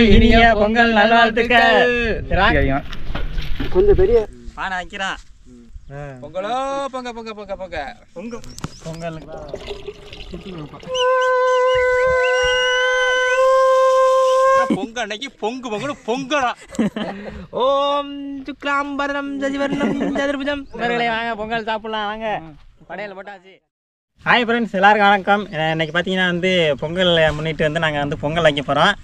இனிய பொங்கல் நல்வாழ்த்துக்கள். கொஞ்சம் பெரிய பானை வைக்கிறான். பொங்கலோ பொங்க பொங்க பொங்க பொங்க பொங்கு பொங்கலுக்கு பொங்க அன்னைக்கு பொங்கு பொங்கல் பொங்கலாம். ஓம் சுக்லாம்பரம் சசிவர்ணம் சதுர்புஜம். வாங்க பொங்கல் சாப்பிடலாம் வாங்க. படையல் போட்டாச்சு. ஹாய் ஃப்ரெண்ட்ஸ், எல்லாருக்கும் வணக்கம். இன்னைக்கு பார்த்தீங்கன்னா பொங்கல் முன்னிட்டு நாங்கள் பொங்கல் வைக்க போகிறோம்.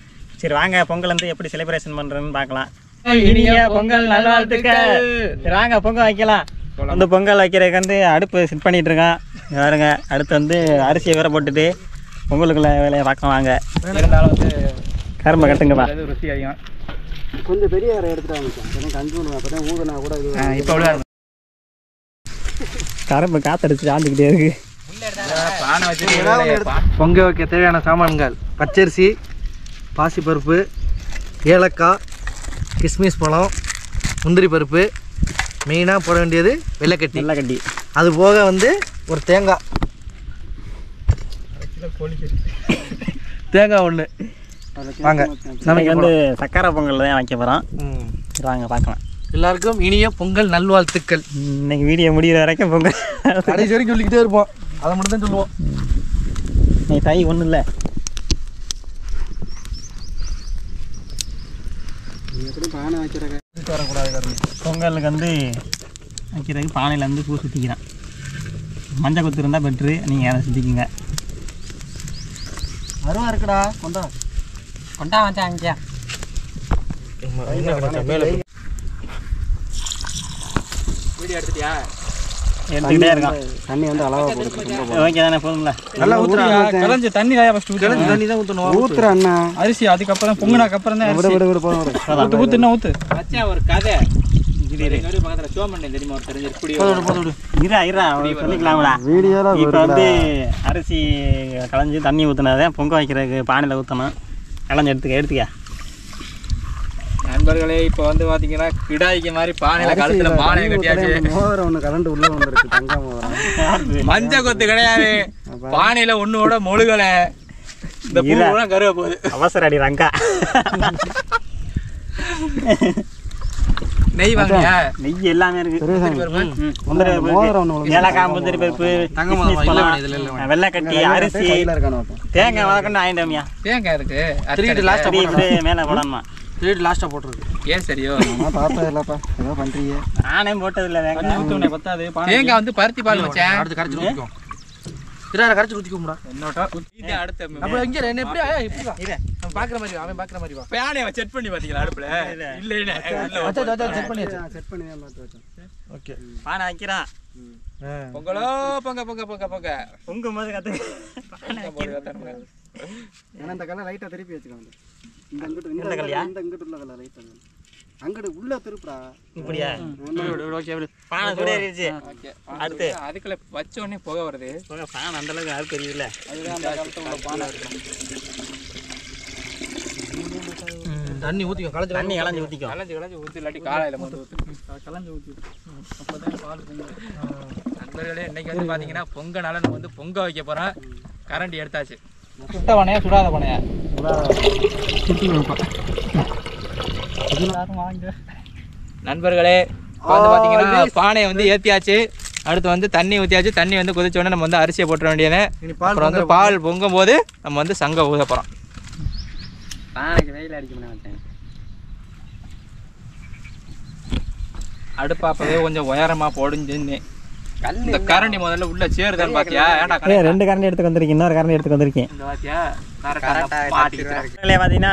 சரி வாங்க பொங்கல் எப்படி செலிப்ரேஷன் பண்ணுறோன்னு பார்க்கலாம். இனிய பொங்கல் நல்வாழ்த்துக்கள். சரி வாங்க பொங்கல் வைக்கலாம். பொங்கல் வைக்கிறதுக்கு அடுப்பு செட் பண்ணிட்டு இருக்கோம். பாருங்க, அடுத்து அரிசியை வேற போட்டுட்டு பொங்கலுக்குள்ள வேலையை பார்க்க வாங்க. இருந்தாலும் கரும்பை கட்டுங்கப்பா. ருசி அதிகம். கொஞ்சம் பெரிய வேற எடுத்துட்டாங்க. கண்டு அப்பதான் ஊதுனா கூட இப்போ கரும்பு காத்தடிச்சு ஆண்டுக்கிட்டே இருக்கு. பொங்க வைக்க தேவையான சாமான்கள்: பச்சரிசி, பாசிப்பருப்பு, ஏலக்காய், கிஸ்மிஸ் பழம், முந்திரி பருப்பு, மெயினாக போட வேண்டியது வெள்ளைக்கட்டி. அது போக ஒரு தேங்காய் ஒன்று. வாங்க, நமக்கு சக்கரை பொங்கல் தான் வைக்க போகிறோம். வாங்க பார்க்கலாம். எல்லாருக்கும் இனிய பொங்கல் நல்வாழ்த்துக்கள். இன்னைக்கு வீடியோ முடிகிற வரைக்கும் பொங்கல் கடைசி வரைக்கும் சொல்லிக்கிட்டே இருப்போம். அதை மட்டும் தான் சொல்லுவோம். நீ தை ஒன்றும் இல்லை. பொங்கலுக்கு வைக்கிறதுக்கு பானையில் பூ சுற்றிக்கிறேன். மஞ்சள் கொத்து இருந்தால் பெட்ரு, நீங்கள் அதை சுற்றிக்கிங்க. அருவா இருக்குடா, கொண்டா கொண்டா வந்தா அங்கேயா வீடியோ எடுத்துட்டியா? எடுத்துக்கிட்டே இருக்கான். தண்ணி அளவா போட்டு ஓகே தானே, போதும்ல. நல்லா ஊத்துறா. கலஞ்ச தண்ணி தான் ஃபர்ஸ்ட் ஊத்து. தண்ணி தான் ஊத்தணும். ஊத்துற அண்ணா அரிசி அதுக்கப்புறம் பொங்குனக்கு அப்புறம் தான் விட விட விட போறோம். ஊத்து ஊத்து என்ன ஊத்து. மச்சான் ஒரு கதை பக்கத்துல சோமண்ணே தெரியுமா? ஒரு தெரிஞ்ச இப்படி சொல்லிக்கலாம்டா. வீடியோல இப்போ அரிசி களைஞ்சி தண்ணி ஊற்றினதான் பொங்க வைக்கிறதுக்கு பானையில் ஊற்றணும். களைஞ்சி எடுத்துக்க. நண்பர்களே, இப்போ பாத்தீங்கன்னா கிடாய்க்கு மாதிரி பானையில கழுத்துல பானையை கட்டியாச்சு. மோதிரம் ஒண்ணு கரண்ட் உள்ள வந்துருக்கு. தங்க மோதிரம். மஞ்சள் கொத்து கிடையாது, பானையில ஒண்ணோட மொழுகல. இந்த பூரா கருவ போகுது. அவசர அடி ரங்கா. நெய் வாங்கியா? நெய் எல்லாமே இருக்கு. ஏலக்காய், முந்திரி பருப்பு, வெள்ளைக்கட்டி, அரிசி, தேங்காய் வதக்கண்டு ஆயிட்டோம்யா. தேங்காய் இருக்கு. மேல போடணுமா? லாஸ்டா போட்டுருக்கு. ஏன் சரியோ? பார்த்தா இல்லப்பா, ஏதோ பண்றீங்க. நானே போட்டது இல்லை. தேங்காய் பருத்தி பால் வச்சேன். அடுத்து கரைச்சு ஊத்திக்கோ. திரார கரைச்சு ஊத்திக்கோம்டா. என்னோட இது அடுத்து அப்ப இங்க என்ன எப்படி இப்படி இத நம்ம பாக்குற மாதிரி அவன் பாக்குற மாதிரி வா. பானையை செட் பண்ணி பாத்தீங்களா அடுப்புல? இல்ல இல்ல அச்சா செட் பண்ணி தான் மாத்தி வச்சேன். ஓகே, பானை வைக்கிறான். பொங்கலோ பொங்க பொங்க பொங்க பொங்க பொங்கும் போது கத்து. ஏன்னா இந்த கல்லை லைட்டா திருப்பி வச்சுக்கோங்க. இந்த அங்கிட்டு இந்த கல்லையா? இந்த அங்கிட்டு உள்ள கல்லை லைட்டா அங்கிட்டு உள்ள திருப்புடா. இப்படியா? ஓகே, பானை சூடேறிடுச்சு. அடுத்து அதுக்குள்ள வச்ச உடனே புகை வருது. பானை அந்த அளவுக்கு யாரும் தெரியல. அதுதான் அந்த காலத்துல உள்ள பானை இருக்கும். தண்ணி ஊத்திக்கோ. தண்ணி கலஞ்சி ஊத்திக்கோ. கலஞ்சி ஊத்தி இல்லாட்டி காலையில வந்து ஊத்து. கலஞ்சி ஊத்தி அப்பதான் பால் பொங்கும். நண்பர்களே, இன்னைக்கு பாத்தீங்கன்னா பொங்க நாள நம்ம பொங்க வைக்க போறோம். கரண்டி எடுத்தாச்சு. சுட்ட பானையா சுடாத பானையா? நண்பர்களே, பாத்தீங்கன்னா பானையை ஏத்தியாச்சு. அடுத்து தண்ணி ஊத்தியாச்சு. தண்ணி கொதிச்ச உடனே நம்ம அரிசியை போட்டுற வேண்டியது. அப்புறம் பால் பொங்கும் போது நம்ம சங்க ஊத போறோம். பானைக்கு வெயில் அடிக்க அடுப்பு அப்பவே கொஞ்சம் உயரமா போடுஞ்சுன்னு. இந்த கரண்டி முதல்ல உள்ள சேருதான் பாத்தியா? ரெண்டு கரண்டி எடுத்து வந்திருக்கேன். இன்னொரு கரண்டி எடுத்து வந்திருக்கேன். பாத்தீங்கன்னா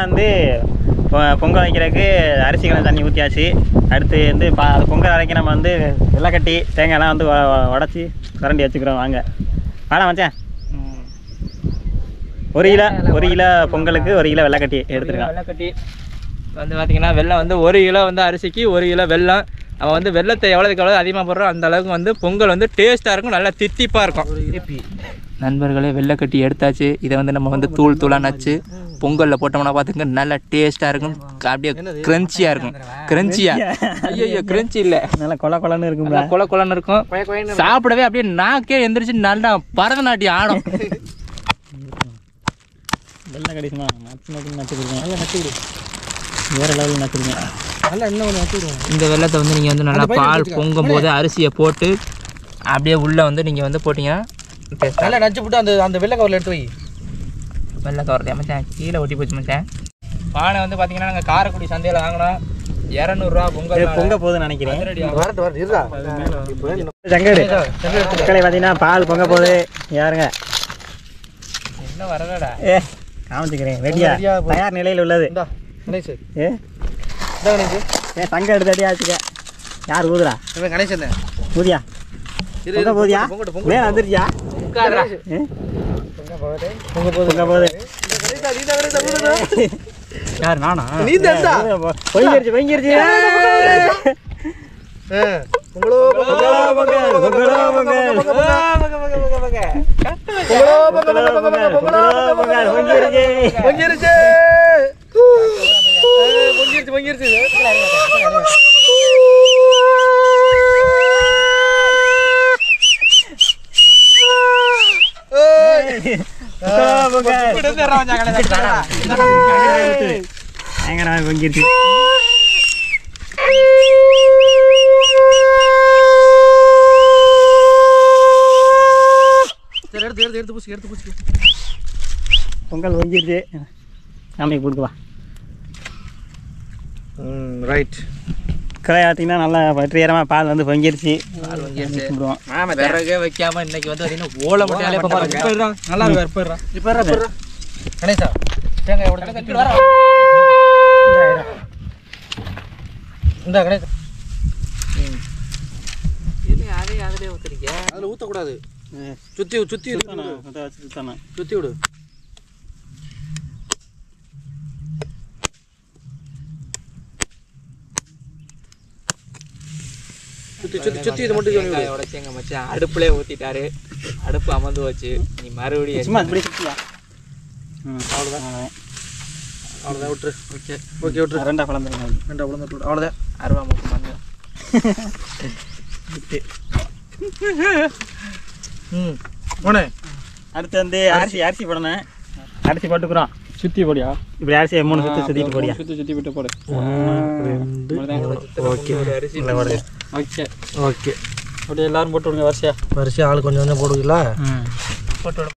பொங்கல் வைக்கிறதுக்கு அரிசி கலந்து தண்ணி ஊற்றியாச்சு. அடுத்து பொங்கல் வரைக்கும் நம்ம வெள்ளைக்கட்டி தேங்காய்லாம் உடச்சி கரண்டி வச்சுக்கிறோம். வாங்க வேணாம் மச்சான். 1 கிலோ பொங்கலுக்கு 1 கிலோ வெள்ளைக்கட்டி எடுத்துருக்கோம். வெள்ளைக்கட்டி பார்த்தீங்கன்னா வெள்ளம் 1 கிலோ அரிசிக்கு 1 கிலோ வெல்லம். நம்ம வெள்ளத்தை எவ்வளோதுக்கு எவ்வளோ அதிகமாக போடுறோம் அந்த அளவுக்கு பொங்கல் டேஸ்ட்டாக இருக்கும், நல்லா தித்திப்பாக இருக்கும். நண்பர்களே, வெள்ளைக்கட்டி எடுத்தாச்சு. இதை நம்ம தூள் தூளாக நச்சு பொங்கலில் போட்டோம்னா பார்த்துங்க நல்லா டேஸ்ட்டாக இருக்கும். அப்படியே கிரன்ச்சியாக இருக்கும். கிரன்ச்சியா? ஐயோ கிரன்ச்சி இல்லை, நல்லா கொலன்னு இருக்கும். கொலன்னு இருக்கும். சாப்பிடவே அப்படியே நாக்கே எந்திரிச்சு நல்லா பரதநாட்டியம் ஆடும். வெள்ளைக்கட்டி சும்மா நச்சு நச்சு நச்சு கொடுக்கும். நல்லா நச்சு கொடு. வேறு லெவலில் நச்சுருங்க. நல்லா இன்னும் ஒன்று வச்சுடுவோம். இந்த வெள்ளத்தை வந்து நீங்கள் வந்து நல்லா பால் பொங்கும் போது அரிசியை போட்டு அப்படியே உள்ளே வந்து நீங்கள் வந்து போட்டிங்கன்னா நல்லா நச்சு போட்டு அந்த வெள்ளை கவரில் எடுத்து வை. வெள்ளை கவர்றது மச்சான் கீழே ஒட்டி போச்சு மச்சான். பானை வந்து பார்த்தீங்கன்னா நாங்கள் காரைக்குடி சந்தையில் வாங்கினோம் 200 ரூபா பொங்க போகுதுன்னு நினைக்கிறேன். சங்கடு மக்களை பார்த்தீங்கன்னா பால் பொங்க போகுது. யாருங்க இன்னும் வரலடா. காமிச்சுக்கிறேன். ரெடியா தயார் நிலையில் உள்ளது. தங்க எடுத்து அடியா வச்சுக்க. யார் ஊதுரா? கணேசன் ஊதியா பொங்க போதியா? மேலே வந்துருச்சியா? பொங்க போகுது. யார் நானா? பொங்கிருச்சு பொங்கிருச்சு. பொங்கிருச்சு. பொங்கல் பொங்கிருச்சு. சாமிக்கு கொடுக்குவா. ரைட். கிளை பார்த்தீங்கன்னா நல்லா வெற்றிகரமாக பால் வந்து பொங்கிருச்சு. கும்பிடுவோம். விறகே வைக்காம இன்னைக்கு வந்து பார்த்தீங்கன்னா ஓலை மட்டும் நல்லா இருக்கும். இப்போ கணேசா தேங்காய் இந்த கணேசா அதிலே ஊற்றுறீங்க. அதில் ஊற்றக்கூடாது. சுற்றி சுற்றி சுற்றி விடு. சுற்றி சுற்றி சுற்றி இது மட்டும் உடைச்சேங்க மச்சான். அடுப்புலேயே ஊற்றிட்டாரு. அடுப்பு அமர்ந்து வச்சு நீ மறுபடியும் சும்மா இப்படி சுற்றியா? அவ்வளோதான் அவ்வளோதான் விட்டுரு. ஓகே ஓகே விட்டுரு. ரெண்டா குழந்தைங்க விட்டு அவ்வளோதான். அருவா முக்கு மண்ணு விட்டு. போனே அடுத்து வந்து அரிசி போடணும். அரிசி போட்டுக்கிறோம். சுற்றி போடியா? இப்படி அரிசியை 3 சுற்றி சுற்றிட்டு போடியா? சுற்றி விட்டு போடு. Okay okay okay. அப்படியே எல்லாரும் போட்டு விடுங்க. வரிசையாக ஆள் கொஞ்சம் கொஞ்சம் போடுவீங்களா? போட்டு விடு.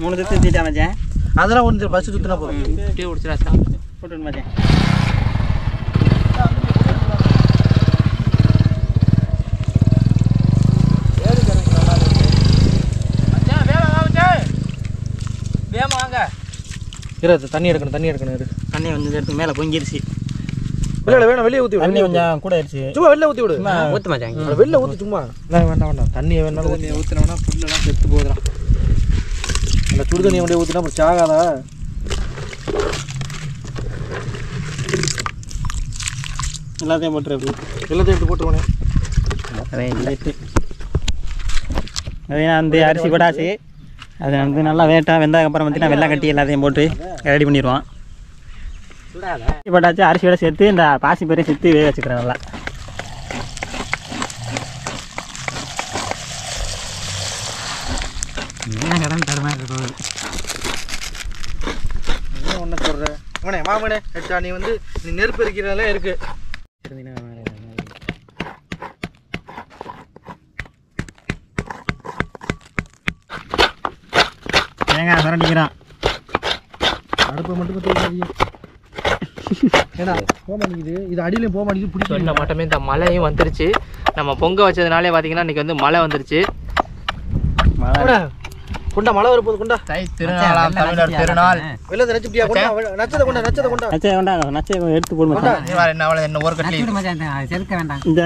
3 சுற்றி சுற்றிட்டா மச்சான். அதெல்லாம் ஒன்று பஸ் சுற்றினா போதும். அப்படியே உடிச்சிடாச்சா போட்டு விடு மச்சான். வாங்க தண்ணி எடுக்கணும் தண்ணி கொஞ்சம் எடுத்து மேலே பொங்கிருச்சு. வேணாம் வெளியே ஊற்றி தண்ணி கொஞ்சம் கூட ஆயிடுச்சு. சும்மா வெளில ஊற்றி விடு. ஊற்று மச்சாங்க. வெளில ஊற்றி சும்மா வேண்டாம் தண்ணியை வேணாலும் ஊற்றினோம்னா புல்லெல்லாம் செத்து போகுதுலாம். அந்த சுடு தண்ணியை அப்படியே ஊற்றினா அப்புறம் சாகாதா? எல்லாத்தையும் போட்டுரு. எல்லாத்தையும் எடுத்து போட்டுருவானே. அதே வந்து அரிசி போட்டாச்சு. அது வந்து நல்லா வெந்ததுக்கப்புறம் பார்த்தீங்கன்னா வெள்ளை கட்டி எல்லாத்தையும் போட்டு ரெடி பண்ணிடுவோம். அரிசி போட்டாச்சு. அரிசியோட சேர்த்து இந்த பாசி பயிரையும் சேர்த்து வேக வச்சுக்கிறேன். நல்லா கடன் தர மாதிரி இருக்கும். ஒன்று சொல்கிறேன் அவனே மாமனே ஹெட்டா நீ வந்து நீ நெருப்பு இருக்கிறதெல்லாம் இருக்கு. தேங்காய் சுரண்டிக்கிறான். அடுப்பை மட்டும் தெரியாது. ஏன்னா போக மாட்டேங்குது. இது அடியிலையும் போக மாட்டேங்குது. பிடிச்ச மட்டுமே இந்த மழையும் வந்துருச்சு. நம்ம பொங்க வச்சதுனாலே பார்த்தீங்கன்னா இன்றைக்கி வந்து மழை வந்துருச்சு. குண்டா மழை வரப்போகுது. குண்டா திருநாள் தமிழர் திருநாள். வெள்ளத்தை நச்சுட்டியா? நச்சதை கொண்டா நச்சை எடுத்து போடுமா? என்ன ஒரு கட்டி செலுக்க வேண்டாம். இந்த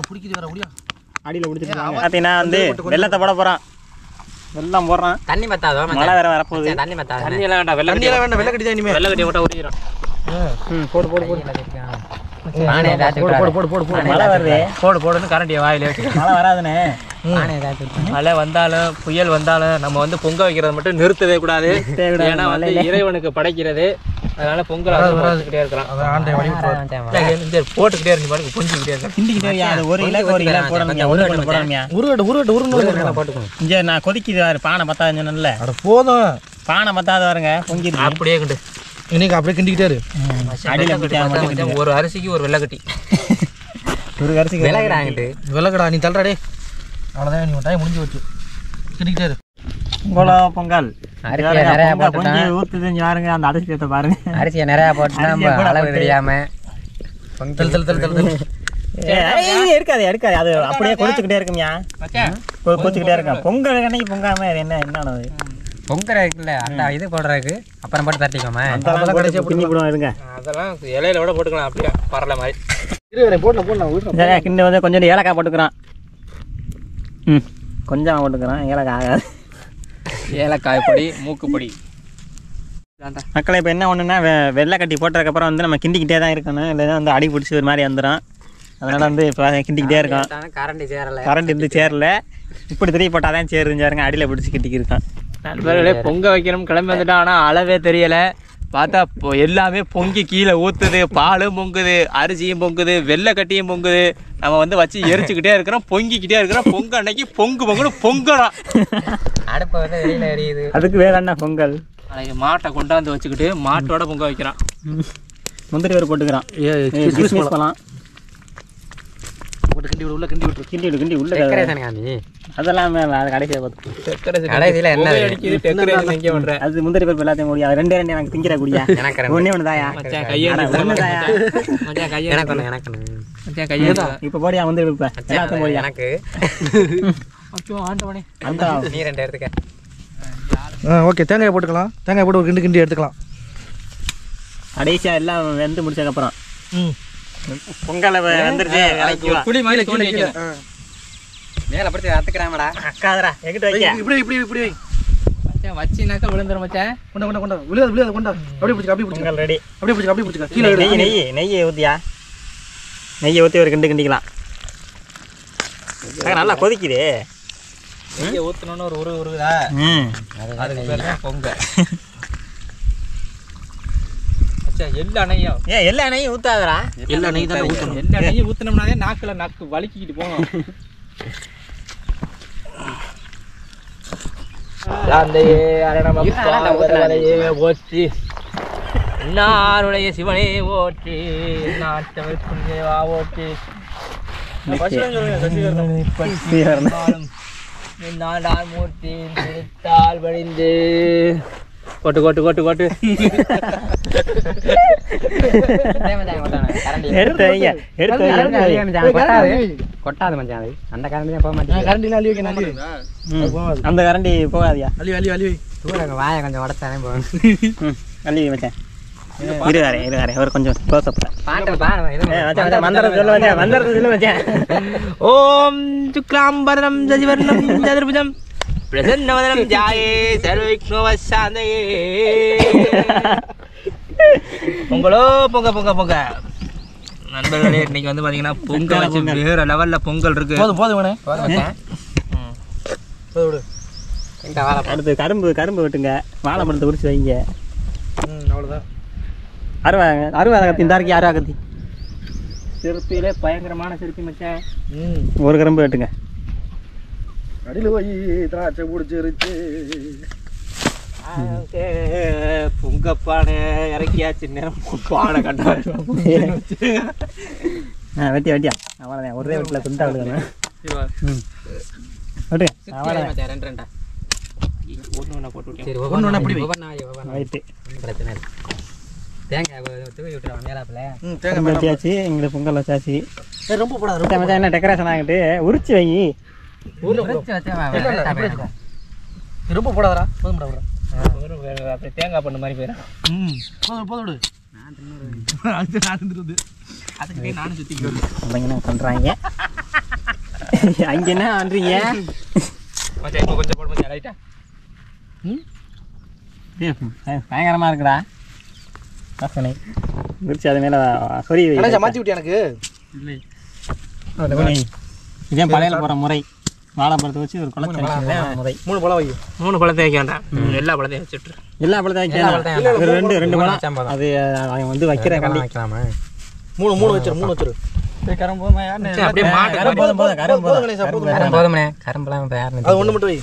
பிடிக்கிது வர முடியும். அடியில் பிடிச்சிட்டு பார்த்தீங்கன்னா வந்து வெள்ளத்தை போட போகிறான். வெள்ளம் போடுறான். தண்ணி மத்தாதோ? மழை வேற வரப்போகுது. தண்ணி மத்தாத. தண்ணி எல்லாம் வேண்டாம். வெள்ளம் வேண்டாம். வெள்ளை கட்டி தான் இனிமேல். வெள்ளை கட்டி போட்டால் ஊறிடும். போடு போடு போடு. மழை வருது. போடுன்னு கரண்டியை வாயிலே வச்சு. மழை வராதுண்ணே. மழை வந்தாலும் புயல் வந்தாலும் நம்ம வந்து பொங்க வைக்கிறத மட்டும் நிறுத்தவே கூடாது. ஏன்னா வந்து இறைவனுக்கு படைக்கிறது. அதனால பொங்கல் போட்டுக்கிட்டே இருக்கலாம். போட்டுக்கிட்டே இருக்கு பாருங்க. பொஞ்சிக்கிட்டே இருக்கு. ஒரு கிலோ போடணும். உருவட்டு இங்கே நான் கொதிக்குது பானை பத்தாதுன்னு. போதும். பானை பத்தாத வருங்க பொங்கிருக்கு. அப்படியே கிண்டு இன்னைக்கு அப்படியே கிண்டிக்கிட்டே இரு. அடியில் பிடிக்காம ஒரு அரிசிக்கு ஒரு வெள்ளைக்கட்டி ஒரு அரிசிக்கு விளையாடாங்கிட்டு வெள்ளக்கடா நீ தள்ளுறாடே. அவ்வளோதான், நீ டைம் முடிஞ்சு வச்சு கிண்டிக்கிட்டே இரு. பொங்கல் பொங்கி ஊத்துதுன்னு பாருங்க. அந்த அரிசியத்தை பாருங்க. அரிசியை நிறையா போட்டு அளவு தெரியாம தள்ளு தள்ளு தள்ளு தள்ளு தள்ளு. இருக்காது எடுக்காது. அது அப்படியே கொதிச்சுக்கிட்டே இருக்கும்யா. கொதிச்சுக்கிட்டே இருக்கும். பொங்கல் அன்னைக்கு பொங்காம என்னது பொங்கல் இருக்குல்ல அந்த இது போடுறதுக்கு அப்புறம் போட்டு தட்டிக்கோமா. அதெல்லாம் கடைசியாக பின்னி போடுவோம். இருங்க, அதெல்லாம் இலையில கூட போட்டுக்கலாம். அப்படியே பரல மாதிரி போடலாம் கிண்ட வந்து கொஞ்சம் ஏலக்காய் போட்டுக்கிறான். கொஞ்சம் போட்டுக்கிறான். ஏலக்காய் ஆகாது. ஏலக்காய் பொடி மூக்கு பொடி. மக்களை இப்போ என்ன ஒன்றுன்னா வெள்ளை கட்டி போட்டதுக்கப்புறம் வந்து நம்ம கிண்டிக்கிட்டே தான் இருக்கணும். இல்லைன்னா வந்து அடி பிடிச்சி ஒரு மாதிரி வந்துடும். அதனால் வந்து இப்போ கிண்டிக்கிட்டே இருக்கோம். கரண்டி சேரல கரண்ட் இருந்து சேரல. இப்படி திருப்பி போட்டால் தான் சேருஞ்சாருங்க. அடியில் பிடிச்சி கிட்டிக்கிருக்கான். நண்பர்களே பொங்க வைக்கணும் கிளம்பி வந்துட்டோம். ஆனால் அளவே தெரியலை. பார்த்தா எல்லாமே பொங்கி கீழே ஊற்றுது. பாலும் பொங்குது, அரிசியும் பொங்குது, வெள்ளை கட்டியும் பொங்குது. நம்ம வந்து வச்சு எரிச்சுக்கிட்டே இருக்கிறோம், பொங்கிக்கிட்டே இருக்கிறோம். பொங்க அன்னைக்கு பொங்கணும் பொங்கணும். அடுப்பு வந்து வெளியில எரியுது. அதுக்கு வேற என்ன பொங்கல். நாளைக்கு மாட்டை கொண்டாந்து வச்சுக்கிட்டு மாட்டோட பொங்க வைக்கிறான். முந்திரி வேறு போட்டுக்கிறான். கிறிஸ்மஸ் பழம் போட்டு கிண்டி விடு. உள்ள கிண்டி விட்டு கிண்டி உள்ள அதெல்லாம் அது கடைசியாக பார்த்து கடைசியில என்ன அது முந்திரி பருப்பு எல்லாத்தையும் கூடிய ரெண்டே எனக்கு திங்கிற கூடிய ஒன்னே ஒன்று தாயா ஒன்று தாயா இப்போ போடியா முந்திரி பருப்பு எல்லாத்தையும் போடியா எனக்கு ஆண்டவனே அந்த நீ ரெண்டு எடுத்துக்க. ஓகே, தேங்காய் போட்டுக்கலாம். தேங்காய் போட்டு ஒரு கிண்டு கிண்டி எடுத்துக்கலாம். கடைசியாக எல்லாம் வெந்து முடிச்சதுக்கப்புறம் பொங்கலை வந்துருச்சு. குழி மாதிரி தோண்டி வைக்கிறேன். மேல படுத்து அத்துக்கிறாமடா. அக்காதரா எங்கிட்ட வைக்க இப்படி இப்படி இப்படி வை. மச்சான் வச்சினாக்கா விழுந்துரும் மச்சான். கொண்டா கொண்டா கொண்டா. விழுது விழுது கொண்டா. அப்படியே பிடிச்சிக்க அப்படியே பிடிச்சிக்க பொங்கல் ரெடி. அப்படியே பிடிச்சிக்க அப்படியே பிடிச்சிக்க. கீழே நெய்யை ஊற்றியா? நெய்யை ஊற்றி ஒரு கிண்டிக்கலாம். நல்லா கொதிக்குது. நெய்யை ஊற்றணுன்னு ஒரு உருகுதா? அதுக்கு பேர் தான் பொங்க. எல்லா நெய்யும் எல்லா நெய்யும் ஊத்தாதரா. எல்லா நெய் தான் ஊற்றணும். எல்லா நெய்யும் ஊற்றினோம்னாலே நாக்கு வலிக்கிட்டு போகும். நாருடைய சிவனே ஓற்றி நாட்டவர் புண்ணியவா ஓற்றி மூர்த்தி திருத்தால் வழிந்து கொட்டு கொட்டு கொட்டு கொட்டு கொட்டாது மச்சான். அது அந்த கரண்டி போக மாட்டேன். கரண்டில அள்ளி வைக்க நல்லி. அந்த கரண்டி போகாதியா? அள்ளி அள்ளி அள்ளி வை. தூரங்க வாயை கொஞ்சம் உடச்சானே போகணும். அள்ளி வச்சேன். இருவாரே ஒரு கொஞ்சம் க்ளோஸ்அப். ஓம் சுக்லாம்பரம் சசிவர்ணம் சதுர்புஜம் பிரசன்னவதனம் ஜாயே சர்வவிக்னோவசாந்தயே. பொங்கலோ பொங்க பொங்க பொங்க. நண்பர்களே இன்னைக்கு வந்து பாத்தீங்கன்னா பொங்கல் வச்சு வேற லெவல்ல பொங்கல் இருக்கு. போதும் போதும் வேணே. அடுத்து கரும்பு வெட்டுங்க. வாழைப்பழத்தை உரிச்சு வைங்க. அவ்வளோதான். அருவா கத்தி இந்த இருக்கு. அருவா கத்தி சிறுப்பிலே பயங்கரமான சிறுப்பி மச்சான். ஒரு கரும்பு வெட்டுங்க. அடியில் போய் திராட்சை பிடிச்சிருச்சு. பொங்கப்பானை இறக்கியாச்சு. நேரம் பானை கட்ட வெட்டியா அவ்வளோதான். ஒரே வீட்டில் துண்டா விடுங்க. வெட்டுங்க. ரெண்டு ரெண்டா ஒன்று போட்டு விட்டேன். சரி ஒன்று அப்படி ரைட்டு. பிரச்சனை இல்லை. தேங்காய் தூவி விட்டுருவாங்க மேலாப்பில். தேங்காய் வெட்டியாச்சு. எங்களுக்கு பொங்கல் வச்சாச்சு. ரொம்ப போடாது. மச்சான் என்ன டெக்கரேஷன் ஆகிட்டு உரிச்சு வை. ரொம்ப போடாதரா. போதும் போடாதரா. அப்படியே தேங்காய் பண்ண மாதிரி போயிடும். போதும் போதும் விடு. அதுக்கிட்டே நானும் சுற்றிக்கிட்டு அவங்க என்ன பண்ணுறாங்க? அங்கே என்ன பண்ணுறீங்க? மச்சான் இப்போ கொஞ்சம் போட மச்சான் ரைட்டா. பயங்கரமாக இருக்குடா வாசனை. விரிச்சு அது மேலே சொறி மாற்றி விட்டு எனக்கு இல்லை இதே பழையில போகிற முறை. வாழைப்பழத்தை வச்சு ஒரு குளத்தை முறை. 3 பழம் வை. 3 பழத்தை வைக்க வேண்டாம். எல்லா பழத்தையும் வச்சுட்டு எல்லா பழத்தையும் வைக்க ரெண்டு பழம். அது அவன் வந்து வைக்கிற கண்டி வைக்கலாமா? 3 வச்சிரு. அப்படியே மாட்டு போதும்ண்ணே. கரும்புலாம் இப்போ யாருன்னு அது ஒன்று மட்டும் வை.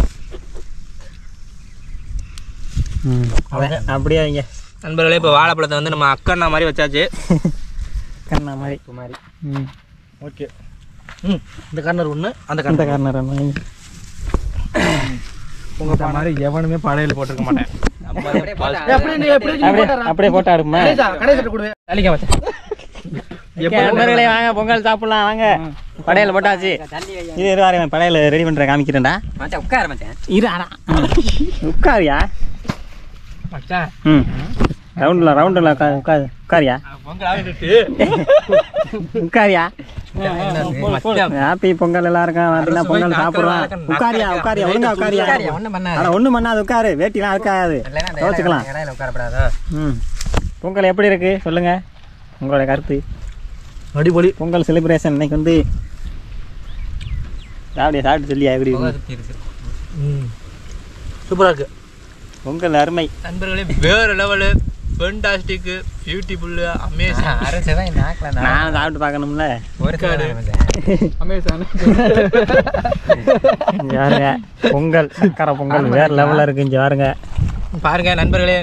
அப்படியே வைங்க நண்பர்களே. இப்போ வாழைப்பழத்தை வந்து நம்ம அக்கண்ணா மாதிரி வச்சாச்சு. கண்ணா மாதிரி. ஓகே. இந்த கார்னர் ஒன்று, அந்த அந்த கார்னர் வைங்க. உங்கள் மாதிரி எவனுமே படையல் போட்டிருக்க மாட்டேன். அப்படியே போட்டு அடுமா தள்ளிக்க வச்சேன். நண்பர்களே வாங்க பொங்கல் சாப்பிடலாம் வாங்க. படையல் போட்டாச்சு. இது இருவாரு படையல் ரெடி பண்ற காமிக்கிறேன்டா. மச்சான் உட்கார மச்சான். இரு ஆனா உட்காரியா மச்சான் ரவுண்டில் உட்காரியா பொங்கல் ஆகிட்டு உட்காரியா. ஹாப்பி பொங்கல் எல்லாருக்கும் பார்த்தீங்கன்னா பொங்கல் சாப்பிட்றோம். உட்காரியா ஒழுங்கா உட்காரியா. ஆனால் ஒன்றும் பண்ணாது உட்காரு. வேட்டிலாம் இருக்காது துவச்சிக்கலாம். உட்காரப்படாதா? பொங்கல் எப்படி இருக்கு சொல்லுங்க உங்களோட கருத்து. அடிப்பொலி பொங்கல் செலிப்ரேஷன் இன்னைக்கு வந்து சாப்பிட்டு சொல்லியா எப்படி இருக்கு? சூப்பராக இருக்கு பொங்கல் அருமை நண்பர்களே. வேறு லெவலு, ஃபென்டாஸ்டிக்கு, பியூட்டிஃபுல்லு, அமேசிங். நானும் சாப்பிட்டு பார்க்கணும்ல. அமேசான் யாருங்க பொங்கல் சக்கரை பொங்கல் வேற லெவலில் இருக்கு. இங்கே பாருங்க பாருங்க நண்பர்களே.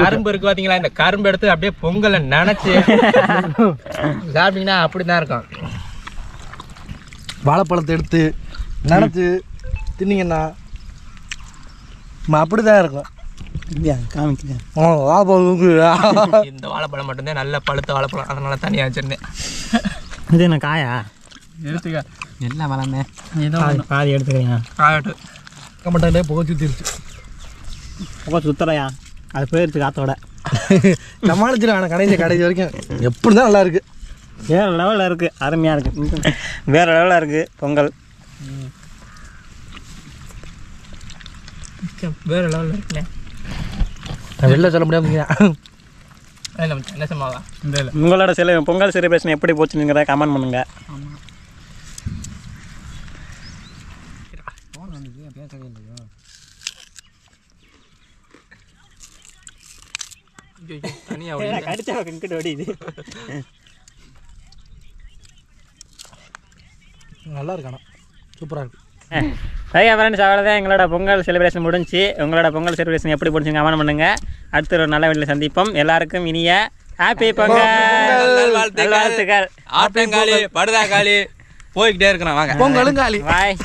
கரும்பு இருக்கு பாத்தீங்களா? இந்த கரும்பு எடுத்து அப்படியே பொங்கலை நினைச்சு சாப்பிட்டீங்கன்னா அப்படிதான் இருக்கும். வாழைப்பழத்தை எடுத்து நினச்சி தின்னீங்கன்னா அப்படிதான் இருக்கும். காமிக்கிறேன். இந்த வாழைப்பழம் மட்டும்தான் நல்ல பழுத்த வாழைப்பழம், அதனால தனியா வச்சிருந்தேன். இது என்ன காயா? எடுத்துக்க எல்லாம் வளர்ந்தேன். பாதி எடுத்துக்கிறீங்க. காயட்டு கமெண்ட்டாண்டே புகை சுற்றிருச்சு. புகை சுத்தலையா? அது போயிடுச்சு காத்தோட. சமாளிச்சிடும். கடைசி வரைக்கும் எப்படி தான் நல்லா இருக்கு. வேறு லெவலில் இருக்குது. அருமையாக இருக்குது. வேறு லெவலில் இருக்குது பொங்கல். வேறு லெவலில் இருக்குண்ணே. வெளில சொல்ல முடியாதுங்க. என்ன சமாவா இந்த உங்களோட பொங்கல் செலிப்ரேஷன் எப்படி போச்சுங்கிறத கமெண்ட் பண்ணுங்க. நல்லா இருக்கானா? சூப்பராக இருக்கு. சரியா ஃப்ரெண்ட்ஸ், அவ்வளோதான் எங்களோட பொங்கல் செலிப்ரேஷன் முடிஞ்சு. உங்களோட பொங்கல் செலிப்ரேஷன் எப்படி போச்சுங்க கமெண்ட் பண்ணுங்க. அடுத்த ஒரு நல்ல வீட்டில் சந்திப்போம். எல்லாருக்கும் இனிய ஹாப்பி பொங்கல் வாழ்த்துக்கள். ஆட்டங்காலி படுதாக்காளி போய்கிட்டே இருக்கிறான். வாங்க பொங்கலும் காலி. பாய்.